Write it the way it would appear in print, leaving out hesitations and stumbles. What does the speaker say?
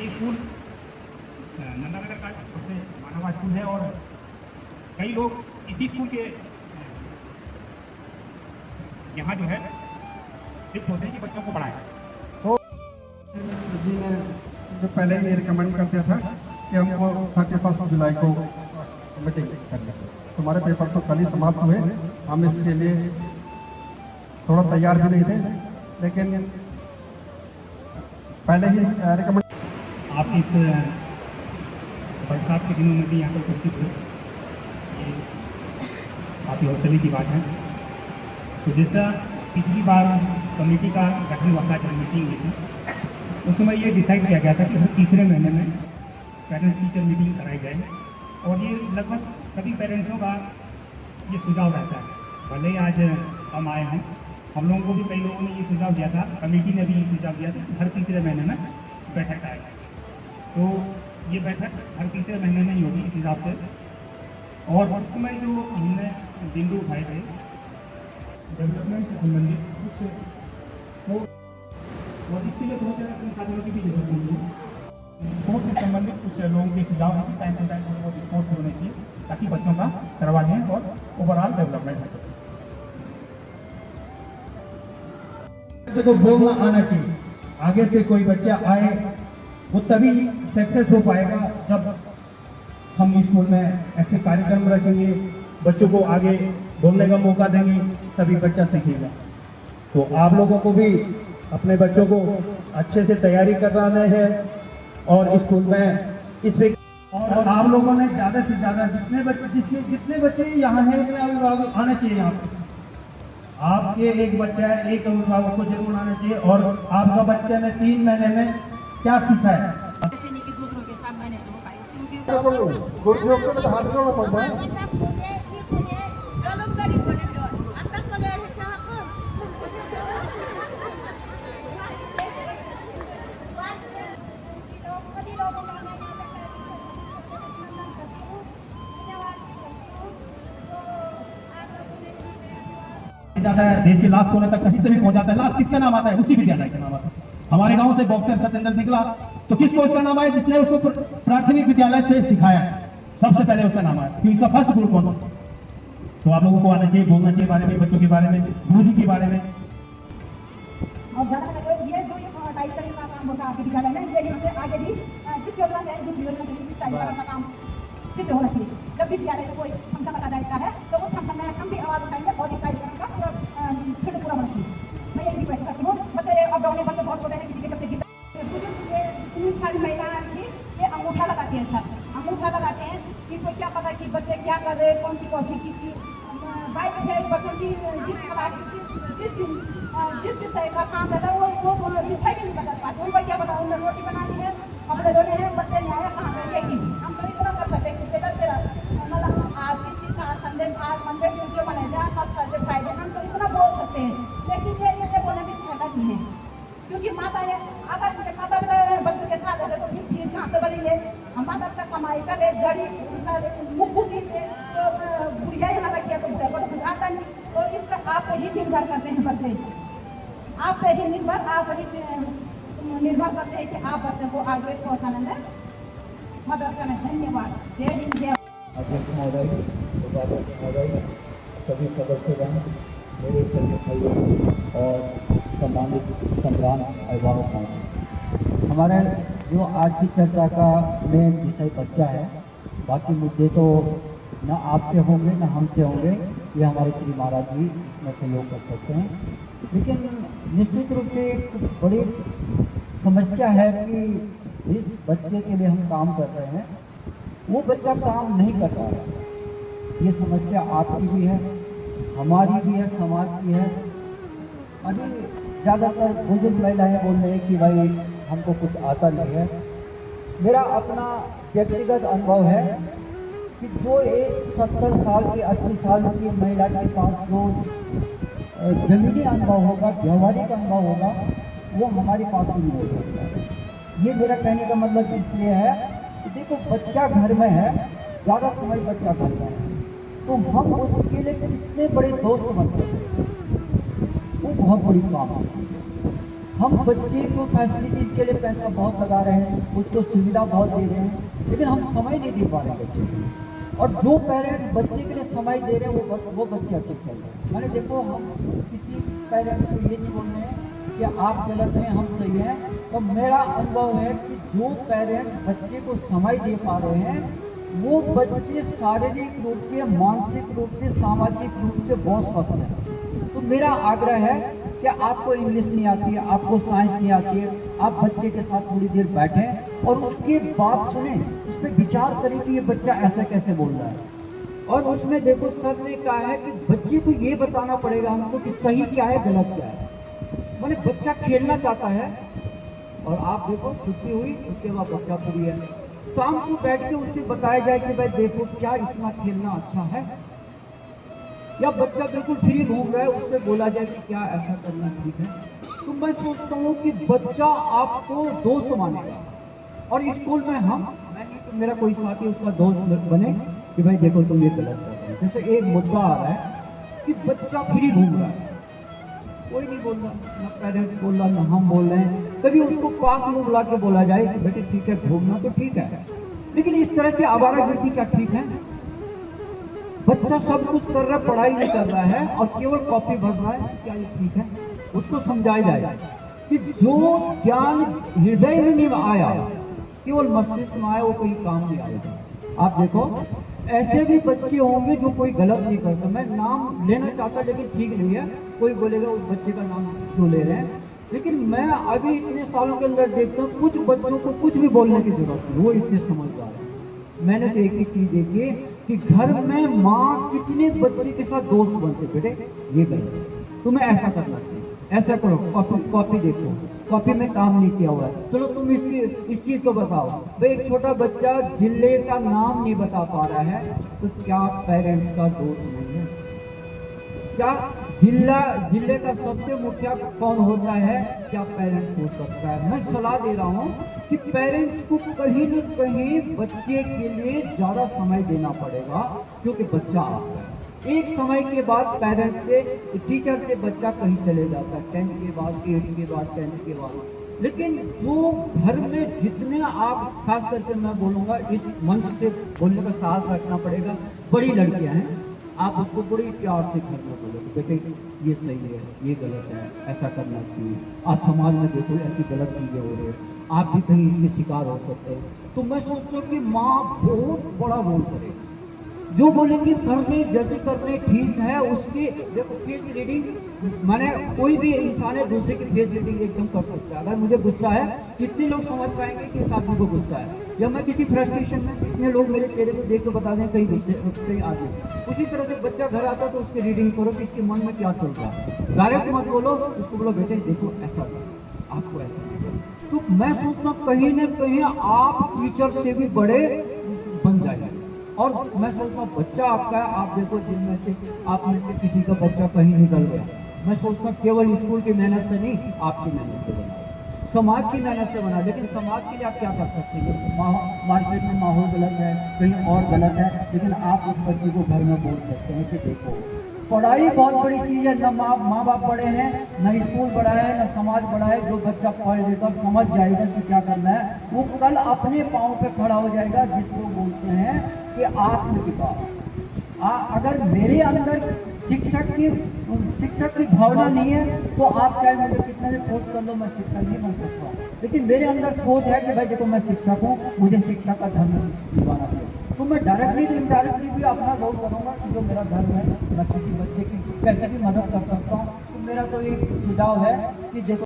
ये स्कूल नंदानगर का सबसे माना हुआ स्कूल है और कई लोग इसी स्कूल के यहाँ जो है शिफ्ट होते हैं कि बच्चों को पढ़ाएं। तो जी ने जो पहले ये रिकमेंड कर दिया था कि हमको 31 जुलाई को मीटिंग करनी है। तुम्हारे पेपर तो कल ही समाप्त हुए, हम इसके लिए थोड़ा तैयार भी नहीं थे, लेकिन पहले ही रिकमेंड। आप इस बरसात के दिनों में भी यहाँ पर उपस्थित हुए, ये काफ़ी हौसले की बात है। तो जैसा पिछली बार कमेटी का गठन हुआ था, जब मीटिंग हुई थी, उस समय ये डिसाइड किया गया था कि हर तीसरे महीने में पेरेंट्स टीचर मीटिंग कराई जाए और ये लगभग सभी पेरेंट्सों का ये सुझाव रहता है। भले ही आज हम आए हैं, हम लोगों को भी कई लोगों ने ये सुझाव दिया था, कमेटी ने भी ये सुझाव दिया था कि हर तीसरे महीने में बैठक आएगा। तो ये बैठक हर तीसरे महीने में ही होगी इस हिसाब से। और उस समय जो हमने बिंदु उठाए थे डेवलपमेंट से संबंधित कुछ, तो और इसके लिए बहुत ज़्यादा संसाधनों की भी जरूरत नहीं है। स्पोर्ट्स से संबंधित कुछ लोगों के सुझाव हैं कि टाइम टू टाइम उनको स्पोर्ट्स होने चाहिए ताकि बच्चों का करवा दें और ओवरऑल डेवलपमेंट हो सके। तो बोलना आना चाहिए। आगे से कोई बच्चा आए वो तभी सक्सेस हो पाएगा जब हम स्कूल में ऐसे कार्यक्रम रखेंगे, बच्चों को आगे बोलने का मौका देंगे, तभी बच्चा सीखेगा। तो आप लोगों को भी अपने बच्चों को अच्छे से तैयारी कराना है और स्कूल में इस पे और आप लोगों ने ज़्यादा से ज़्यादा जितने बच्चे यहाँ हैं उतने अभिभावक आने चाहिए। यहाँ पे आपके एक बच्चा है, एक अभिभावक को जरूर आना चाहिए। और आपका बच्चे ने 3 महीने में क्या सीखा है? जाता है देश के लास्ट कोने तक, कहीं से भी पहुंच जाता है। लास्ट किसका नाम आता है? उसी विद्यालय का नाम आता है। हमारे गांव से बॉक्सर सत्येंद्र निकला तो किस कोच का नाम आया? जिसने उसको प्राथमिक विद्यालय से सिखाया, सबसे पहले उसका नाम आया कि उसका फर्स्ट गुरु कौन। तो आप लोगों को आना चाहिए, बोलना चाहिए बारे में, बच्चों के बारे में, गुरु जी के बारे में। और ये जो टाइप का काम होता है विद्यालय में, ये आगे भी जिस योजना से दूसरी योजना से इस टाइप का काम फिर से होना चाहिए। जब भी विद्यालय को कोई फंक्शन रखा जाता है तो उस फंक्शन में हम भी आवाज उठाएंगे और इस टाइप का फिर पूरा होना चाहिए। मैं ये रिक्वेस्ट करती हूँ, बच्चे अब डाउन बच्चे बहुत छोटे हैं, किसी के बच्चे की सारी महिला ये अंगूठा लगाती है सर, अंगूठा लगाते हैं कि कोई क्या पता कि बच्चे क्या कर रहे हैं, कौन सी चीज़ बाइक है बच्चों की जिस विषय का काम रहता है वो विषय भी नहीं बता पाते। उनको क्या बताओ, उन्हें रोटी बनानी है, कपड़े धोने हैं, बच्चे नहीं आए कहाँ गए, यही हम तो इतना कर सकते हैं। बेटा तेरा मतलब आज की चीज़ का संदेश आज मंदिर जो बने जहाँ सब सब्जेक्ट फायदे हम तो इतना बोल सकते हैं, लेकिन ये बोलने की सहायता नहीं है क्योंकि माता ने माता बच्चों के साथ रहते तो फिर कहाँ से बनेंगे। हम माता का कमाई करे जड़ी मुखी तो बुढ़िया यहाँ रखिए तो बुढ़िया को तो कुछ आता नहीं। तो इस पर आप पर ही निर्भर करते हैं बच्चे, आप पे ही निर्भर करते हैं कि आप बच्चों को आगे पहुँचाने में मदद करें। धन्यवाद। जय हिंद जय। अध्यक्ष महोदय, उपाध्यक्ष महोदय, सभी सदस्यगण, मेरे सभी सहयोगी और सम्मानित संग्राम अभिभावक। हमारे जो आज की चर्चा का मेन विषय बच्चा है, बाकी मुद्दे तो न आपसे होंगे न हमसे होंगे, ये हमारे श्री महाराज जी इसमें सहयोग कर सकते हैं। लेकिन निश्चित रूप से एक बड़ी समस्या है कि जिस बच्चे के लिए हम काम कर रहे हैं वो बच्चा काम नहीं कर पा रहा। ये समस्या आपकी भी है, हमारी भी है, समाज की है। अभी ज़्यादातर बुजुर्ग महिलाएं बोल रही हैं कि भाई हमको कुछ आता नहीं है। मेरा अपना व्यक्तिगत अनुभव है कि जो एक 70 साल की 80 साल की महिला के पास जो जमीनी अनुभव होगा, व्यवहारिक अनुभव होगा, वो हमारे पास नहीं हो सकता। ये मेरा कहने का मतलब इसलिए है कि देखो बच्चा घर में है, ज़्यादा समय बच्चा घर में है, तो हम उसके लिए कितने बड़े दोस्त बन सकते हैं, वो बहुत बड़ी काम है। हम बच्चे को फैसिलिटीज़ के लिए पैसा बहुत लगा रहे हैं, उसको सुविधा बहुत दे रहे हैं, लेकिन हम समय नहीं दे पा रहे हैं बच्चे को। और जो पेरेंट्स बच्चे के लिए समय दे रहे हैं वो बच्चे अच्छे चल रहे हैं। मैंने देखो, हम किसी पेरेंट्स को ये नहीं बोल रहे हैं कि आप गलत हैं हम सही हैं। तो मेरा अनुभव है कि जो पेरेंट्स बच्चे को समय दे पा रहे हैं वो बच्चे शारीरिक रूप से, मानसिक रूप से, सामाजिक रूप से बहुत स्वस्थ हैं। तो मेरा आग्रह है कि आपको इंग्लिश नहीं आती है, आपको साइंस नहीं आती है, आप बच्चे के साथ थोड़ी देर बैठें और उसकी बात सुनें, उस पर विचार करें कि ये बच्चा ऐसा कैसे बोल रहा है। और उसमें देखो, सर ने कहा है कि बच्चे को ये बताना पड़ेगा हमको कि सही क्या है गलत क्या है। मैंने बच्चा खेलना चाहता है और आप देखो छुट्टी हुई उसके बाद बच्चा फ्री है, शाम को बैठ के उससे बताया जाए कि भाई देखो क्या इतना खेलना अच्छा है, या बच्चा बिल्कुल फ्री घूम रहा है उससे बोला जाए कि क्या ऐसा करना ठीक है। तो मैं सोचता हूँ कि बच्चा आपको दोस्त मानेगा। और स्कूल में मैं नहीं तो मेरा कोई साथी उसका दोस्त बने कि भाई देखो तुम ये गलत कर रहे हो। जैसे एक मुद्दा आ रहा है कि बच्चा फ्री घूम रहा है, कोई नहीं बोल रहा, ना पेरेंट्स बोल रहा, ना हम बोल रहे हैं। कभी उसको पास में बुला के बोला जाए कि बेटे ठीक है घूमना तो ठीक है, लेकिन इस तरह से आवारागर्दी क्या ठीक है? बच्चा सब कुछ कर रहा है, पढ़ाई नहीं कर रहा है और केवल कॉपी भर रहा है, क्या ये ठीक है? उसको समझाया जाए कि जो ज्ञान हृदय में नहीं आया, केवल मस्तिष्क में आया, वो कहीं काम नहीं आएगा। आप देखो, ऐसे भी बच्चे होंगे जो कोई गलत नहीं करता। मैं नाम लेना चाहता लेकिन ठीक नहीं है, कोई बोलेगा उस बच्चे का नाम क्यों ले रहे हैं। लेकिन मैं अभी इतने सालों के अंदर देखता हूँ कुछ बच्चों को कुछ भी बोलने की जरूरत नहीं, वो इतने समझदार है। मैंने तो एक ही चीज देखी कि घर में माँ कितने बच्चे के साथ दोस्त बनते, बेटे ये गलत, तुम्हें ऐसा करना चाहिए, ऐसा करो, कॉपी देखो, कॉपी में काम नहीं किया हुआ है, चलो तुम इस चीज को बताओ। भाई एक छोटा बच्चा जिले का नाम नहीं बता पा रहा है तो क्या पेरेंट्स का दोष नहीं है? क्या जिले का सबसे मुखिया कौन होता है? क्या पेरेंट्स हो सकता है? मैं सलाह दे रहा हूँ कि पेरेंट्स को कहीं न कहीं बच्चे के लिए ज़्यादा समय देना पड़ेगा, क्योंकि बच्चा आता है। एक समय के बाद पेरेंट्स से, टीचर से बच्चा कहीं चले जाता है, 10th के बाद, 8th के बाद, 10th के बाद। लेकिन जो घर में जितने आप, खास करके मैं बोलूँगा, इस मंच से बोलने का साहस रखना पड़ेगा। बड़ी लड़कियाँ हैं, आप उसको बड़ी प्यार से घर में बोलो बेटे ये सही है, ये गलत है, ऐसा करना चाहिए। आज समाज में देखो ऐसी गलत चीज़ें हो रही है, आप भी कहीं इसके शिकार हो सकते हैं। तो मैं सोचता हूँ कि माँ बहुत बड़ा रोल करेगी। जो बोलेंगे करने जैसे करने ठीक है, उसकी देखो फेस रीडिंग, माने कोई भी इंसान है दूसरे की फेस रीडिंग एकदम कर सकता है। अगर मुझे गुस्सा है, कितने लोग समझ पाएंगे कि इस आदमी को गुस्सा है, या मैं किसी फ्रस्ट्रेशन में, कितने लोग मेरे चेहरे को देख के बता दें कहीं गुस्से, कहीं आदमी। उसी तरह से बच्चा घर आता तो उसकी रीडिंग करो कि इसके मन में क्या चल रहा है। डायरेक्ट मत बोलो, उसको बोलो बेटे देखो ऐसा आपको ऐसा नहीं। तो मैं सोचता हूँ कहीं ना कहीं आप टीचर से भी बड़े बन जाएंगे। और मैं सोचता हूँ बच्चा आपका है, आप देखो जिनमें से आप में से किसी का बच्चा कहीं निकल गया, मैं सोचता हूँ केवल स्कूल की मेहनत से नहीं, आपकी मेहनत से बना, समाज की मेहनत से बना। लेकिन समाज के लिए आप क्या कर सकते हैं? मार्केट में माहौल गलत है, कहीं और गलत है, लेकिन आप उस बच्चे को घर में बोल सकते हैं कि देखो पढ़ाई बहुत बड़ी चीज़ है। न माँ बाप बड़े हैं, न स्कूल बड़ा है, न समाज बड़ा है। जो बच्चा पढ़ लेगा, समझ जाएगा कि क्या करना है, वो कल अपने पाँव पे खड़ा हो जाएगा, जिसको बोलते हैं कि आत्मविकास। अगर मेरे अंदर शिक्षक की भावना नहीं है तो आप चाहे मुझे कितना भी फोर्स कर लो, मैं शिक्षक नहीं बन सकता। लेकिन मेरे अंदर सोच है कि भाई देखो मैं शिक्षक हूँ, मुझे शिक्षा का धर्म निभाना चाहिए। तो मैं डायरेक्टली तो इनडायरेक्टली भी अपना रोल करूँगा कि जो मेरा धर्म है, मैं किसी बच्चे की कैसे भी मदद कर सकता हूँ। तो मेरा तो एक सुझाव है कि देखो